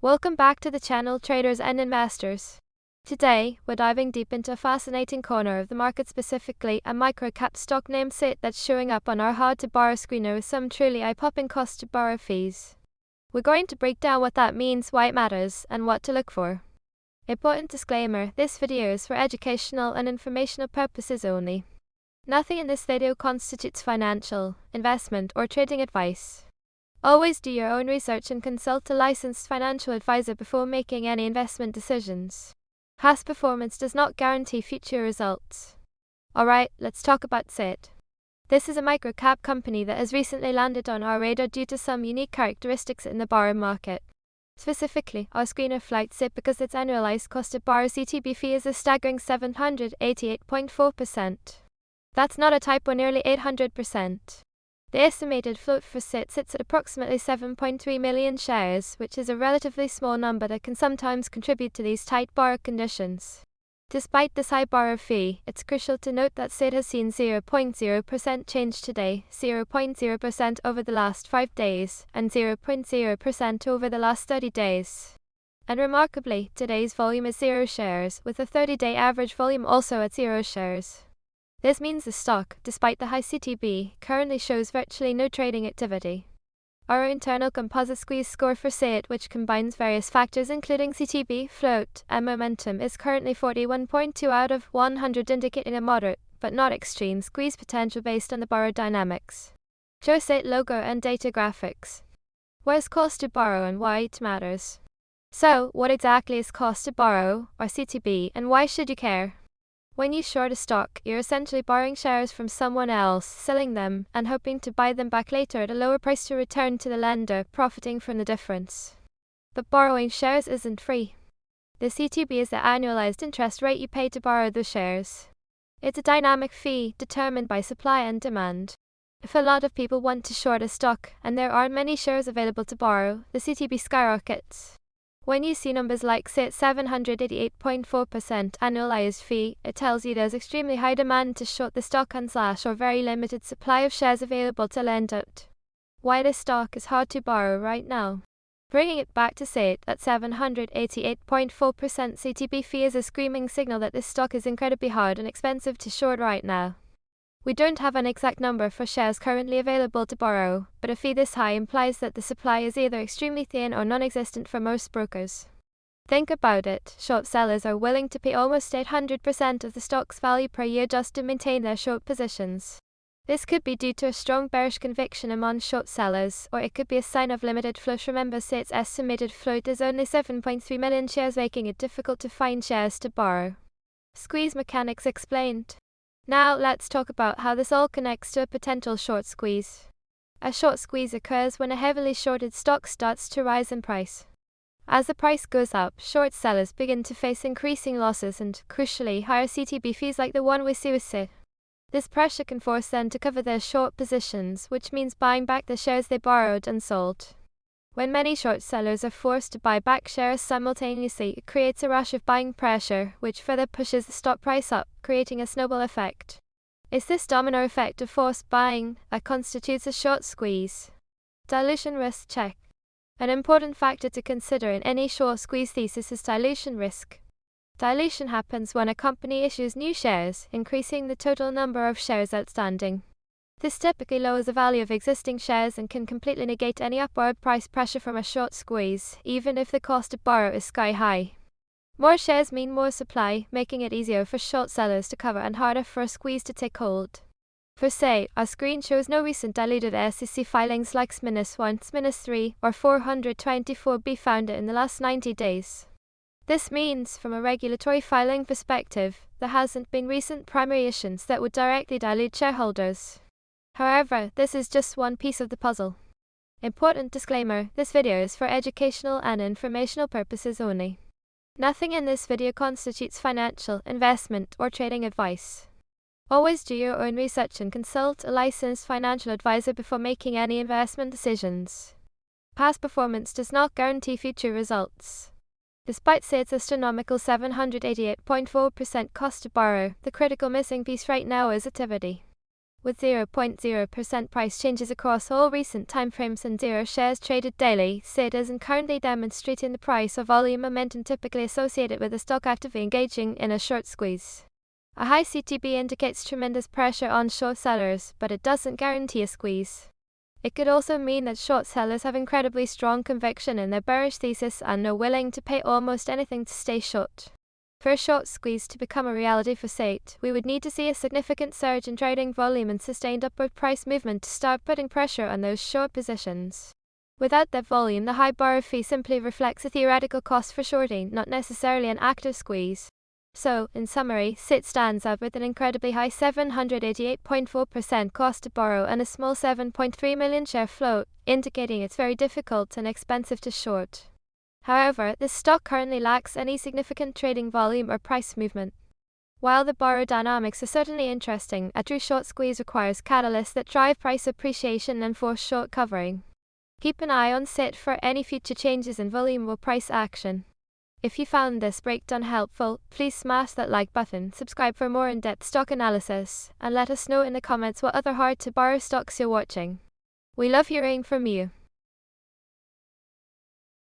Welcome back to the channel, traders and investors. Today, we're diving deep into a fascinating corner of the market, specifically a micro-cap stock named CIIT that's showing up on our hard-to-borrow screener with some truly eye-popping cost-to-borrow fees. We're going to break down what that means, why it matters, and what to look for. Important disclaimer: this video is for educational and informational purposes only. Nothing in this video constitutes financial, investment, or trading advice. Always do your own research and consult a licensed financial advisor before making any investment decisions. Past performance does not guarantee future results. Alright, let's talk about CIIT. This is a micro-cap company that has recently landed on our radar due to some unique characteristics in the borrow market. Specifically, our screener flagged CIIT because its annualized cost to borrow CTB fee is a staggering 788.4%. That's not a typo, nearly 800%. The estimated float for CIIT sits at approximately 7.3 million shares, which is a relatively small number that can sometimes contribute to these tight borrow conditions. Despite this high borrow fee, it's crucial to note that CIIT has seen 0.0% change today, 0.0% over the last 5 days, and 0.0% over the last 30 days. And remarkably, today's volume is 0 shares, with the 30-day average volume also at 0 shares. This means the stock, despite the high CTB, currently shows virtually no trading activity. Our internal composite squeeze score for CIIT, which combines various factors including CTB, float, and momentum, is currently 41.2 out of 100, indicating a moderate, but not extreme, squeeze potential based on the borrow dynamics. Show CIIT logo and data graphics. What is cost to borrow and why it matters? So, what exactly is cost to borrow, or CTB, and why should you care? When you short a stock, you're essentially borrowing shares from someone else, selling them, and hoping to buy them back later at a lower price to return to the lender, profiting from the difference. But borrowing shares isn't free. The CTB is the annualized interest rate you pay to borrow the shares. It's a dynamic fee, determined by supply and demand. If a lot of people want to short a stock, and there aren't many shares available to borrow, the CTB skyrockets. When you see numbers like CIIT 788.4% annualized fee, it tells you there's extremely high demand to short the stock and or very limited supply of shares available to lend out. Why this stock is hard to borrow right now. Bringing it back to CIIT at 788.4% CTB fee is a screaming signal that this stock is incredibly hard and expensive to short right now. We don't have an exact number for shares currently available to borrow, but a fee this high implies that the supply is either extremely thin or non-existent for most brokers. Think about it: short sellers are willing to pay almost 800% of the stock's value per year just to maintain their short positions. This could be due to a strong bearish conviction among short sellers, or it could be a sign of limited float. Remember, CIIT's estimated float is only 7.3 million shares, making it difficult to find shares to borrow. Squeeze mechanics explained. Now let's talk about how this all connects to a potential short squeeze. A short squeeze occurs when a heavily shorted stock starts to rise in price. As the price goes up, short sellers begin to face increasing losses and, crucially, higher CTB fees like the one we see with CIIT. This pressure can force them to cover their short positions, which means buying back the shares they borrowed and sold. When many short sellers are forced to buy back shares simultaneously, it creates a rush of buying pressure, which further pushes the stock price up, creating a snowball effect. It's this domino effect of forced buying that constitutes a short squeeze. Dilution risk check. An important factor to consider in any short squeeze thesis is dilution risk. Dilution happens when a company issues new shares, increasing the total number of shares outstanding. This typically lowers the value of existing shares and can completely negate any upward price pressure from a short squeeze, even if the cost to borrow is sky high. More shares mean more supply, making it easier for short sellers to cover and harder for a squeeze to take hold. For CIIT, our screen shows no recent diluted SEC filings like S-1, S-3, or 424B found in the last 90 days. This means, from a regulatory filing perspective, there hasn't been recent primary issuance that would directly dilute shareholders. However, this is just one piece of the puzzle. Important disclaimer: this video is for educational and informational purposes only. Nothing in this video constitutes financial, investment, or trading advice. Always do your own research and consult a licensed financial advisor before making any investment decisions. Past performance does not guarantee future results. Despite CIIT's astronomical 788.4% cost to borrow, the critical missing piece right now is activity. With 0.0% price changes across all recent timeframes and 0 shares traded daily, CIIT isn't currently demonstrating the price or volume momentum typically associated with a stock actively engaging in a short squeeze. A high CTB indicates tremendous pressure on short sellers, but it doesn't guarantee a squeeze. It could also mean that short sellers have incredibly strong conviction in their bearish thesis and are willing to pay almost anything to stay short. For a short squeeze to become a reality for CIIT, we would need to see a significant surge in trading volume and sustained upward price movement to start putting pressure on those short positions. Without that volume, the high borrow fee simply reflects a theoretical cost for shorting, not necessarily an active squeeze. So, in summary, CIIT stands out with an incredibly high 788.4% cost to borrow and a small 7.3 million share float, indicating it's very difficult and expensive to short. However, this stock currently lacks any significant trading volume or price movement. While the borrow dynamics are certainly interesting, a true short squeeze requires catalysts that drive price appreciation and force short covering. Keep an eye on CIIT for any future changes in volume or price action. If you found this breakdown helpful, please smash that like button, subscribe for more in-depth stock analysis, and let us know in the comments what other hard-to-borrow stocks you're watching. We love hearing from you.